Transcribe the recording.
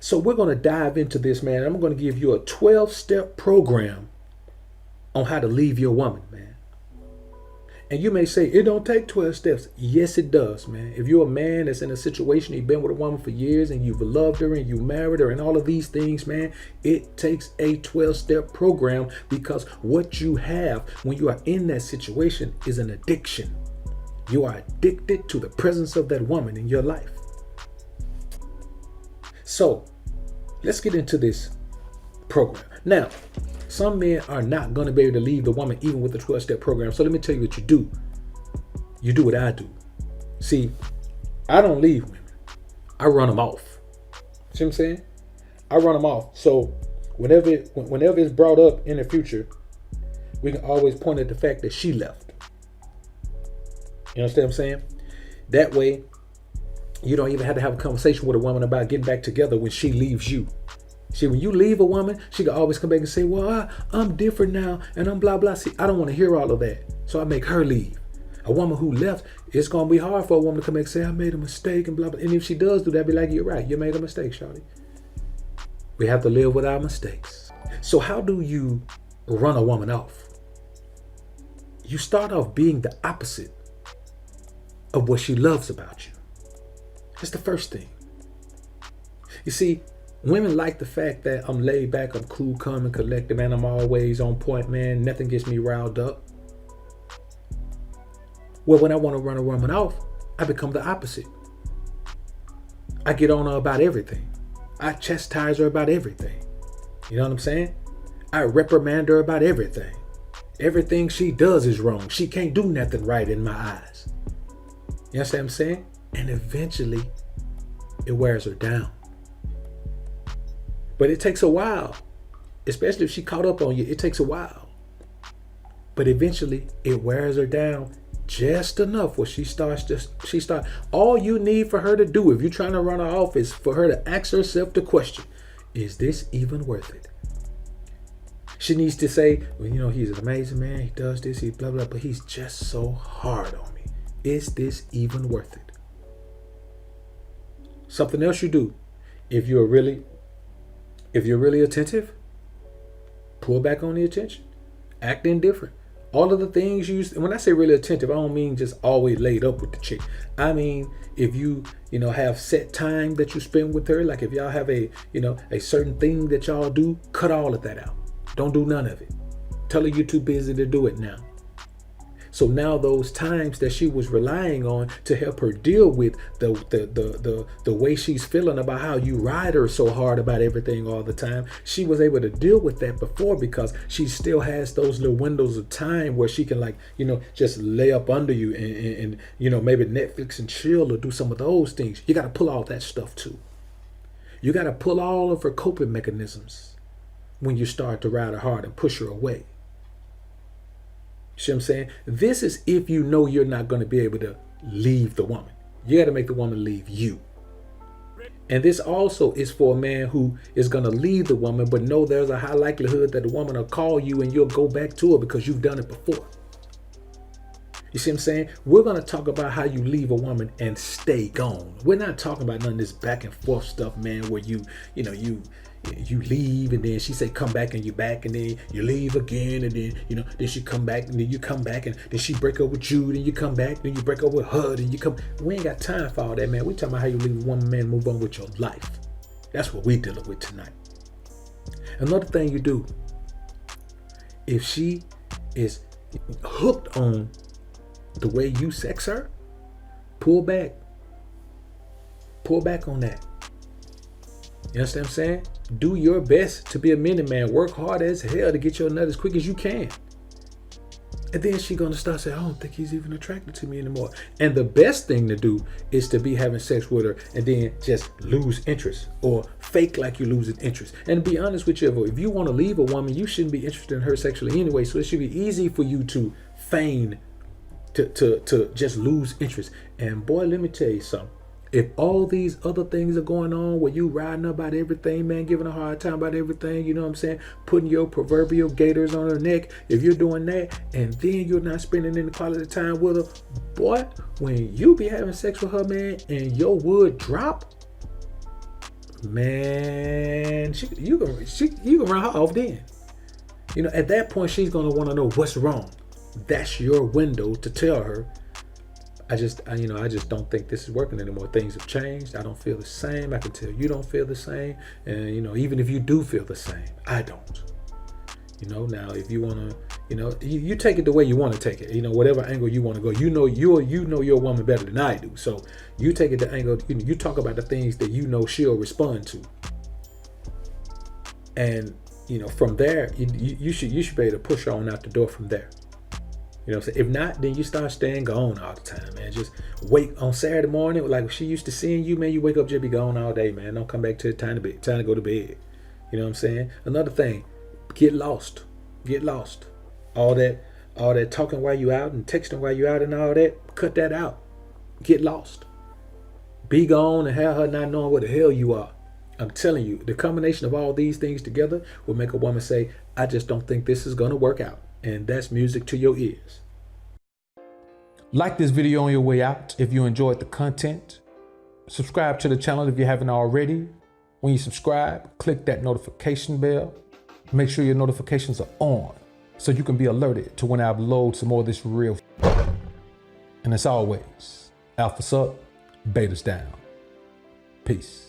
So we're going to dive into this, man. I'm going to give you a 12-step program on how to leave your woman, man. And you may say, it don't take 12 steps. Yes, it does, man. If you're a man that's in a situation, you've been with a woman for years and you've loved her and you married her and all of these things, man, it takes a 12-step program, because what you have when you are in that situation is an addiction. You are addicted to the presence of that woman in your life. So let's get into this program. Now, some men are not going to be able to leave the woman even with the 12-step program. So let me tell you what you do. You do what I do. See, I don't leave women. I run them off. See what I'm saying? I run them off. So whenever it's brought up in the future, we can always point at the fact that she left. You understand what I'm saying? That way, you don't even have to have a conversation with a woman about getting back together when she leaves you. See, when you leave a woman, she can always come back and say, well, I'm different now and I'm blah, blah. See, I don't want to hear all of that. So I make her leave. A woman who left, it's going to be hard for a woman to come back and say, I made a mistake and blah, blah. And if she does do that, be like, you're right. You made a mistake, shawty. We have to live with our mistakes. So how do you run a woman off? You start off being the opposite of what she loves about you. That's the first thing. You see, women like the fact that I'm laid back, I'm cool, calm, and collected, man. I'm always on point, man. Nothing gets me riled up. Well, when I want to run a woman off, I become the opposite. I get on her about everything. I chastise her about everything. You know what I'm saying? I reprimand her about everything. Everything she does is wrong. She can't do nothing right in my eyes. You understand what I'm saying? And eventually, it wears her down. But it takes a while, especially if she caught up on you. It takes a while. But eventually, it wears her down just enough where she starts. All you need for her to do, if you're trying to run her off, is for her to ask herself the question, is this even worth it? She needs to say, well, you know, he's an amazing man. He does this, he blah, blah, but he's just so hard on me. Is this even worth it? Something else you do, if you're really attentive, pull back on the attention, act indifferent. All of the things you use, and when I say really attentive, I don't mean just always laid up with the chick. I mean, if you have set time that you spend with her, like if y'all have a certain thing that y'all do, cut all of that out. Don't do none of it. Tell her you're too busy to do it now. So now those times that she was relying on to help her deal with the way she's feeling about how you ride her so hard about everything all the time, she was able to deal with that before, because she still has those little windows of time where she can just lay up under you and maybe Netflix and chill or do some of those things. You got to pull all that stuff too. You got to pull all of her coping mechanisms when you start to ride her hard and push her away. See what I'm saying? This is if you know you're not going to be able to leave the woman. You got to make the woman leave you. And this also is for a man who is going to leave the woman, but know there's a high likelihood that the woman will call you and you'll go back to her because you've done it before. You see what I'm saying? We're going to talk about how you leave a woman and stay gone. We're not talking about none of this back and forth stuff, man, where you leave and then she say come back and you back, and then you leave again, and then then she come back, and then you come back, and then she break up with you, then you come back, then you break up with her, then you come. We ain't got time for all that, man. We talking about how you leave one man, move on with your life. That's what we dealing with tonight. Another thing you do, if she is hooked on the way you sex her, pull back on that. You understand what I'm saying? Do your best to be a minute man. Work hard as hell to get your nut as quick as you can. And then she's going to start saying, I don't think he's even attracted to me anymore. And the best thing to do is to be having sex with her and then just lose interest or fake like you're losing interest. And to be honest with you, if you want to leave a woman, you shouldn't be interested in her sexually anyway. So it should be easy for you to feign to just lose interest. And boy, let me tell you something. If all these other things are going on where you riding about everything, man, giving a hard time about everything, you know what I'm saying? Putting your proverbial gators on her neck. If you're doing that and then you're not spending any quality time with her, boy, when you be having sex with her, man, and your wood drop, man, you can run her off then. You know, at that point, she's gonna want to know what's wrong. That's your window to tell her, I just don't think this is working anymore. Things have changed. I don't feel the same. I can tell you don't feel the same. And, you know, even if you do feel the same, I don't. You know, now if you want to, you know, you take it the way you want to take it. You know, whatever angle you want to go. You know your woman better than I do. So you take it the angle, you talk about the things that you know she'll respond to. And, you know, from there, you should be able to push her on out the door from there. You know what I'm saying? If not, then you start staying gone all the time, man. Just wake on Saturday morning, like she used to seeing you, man. You wake up, just be gone all day, man. Don't come back till time to go to bed. You know what I'm saying? Another thing, get lost. Get lost. All that talking while you out and texting while you out and all that, cut that out. Get lost. Be gone and have her not knowing where the hell you are. I'm telling you, the combination of all these things together will make a woman say, I just don't think this is gonna work out. And that's music to your ears. Like this video on your way out if you enjoyed the content. Subscribe to the channel if you haven't already. When you subscribe, click that notification bell. Make sure your notifications are on so you can be alerted to when I upload some more of this real. And as always, alpha's up, beta's down. Peace.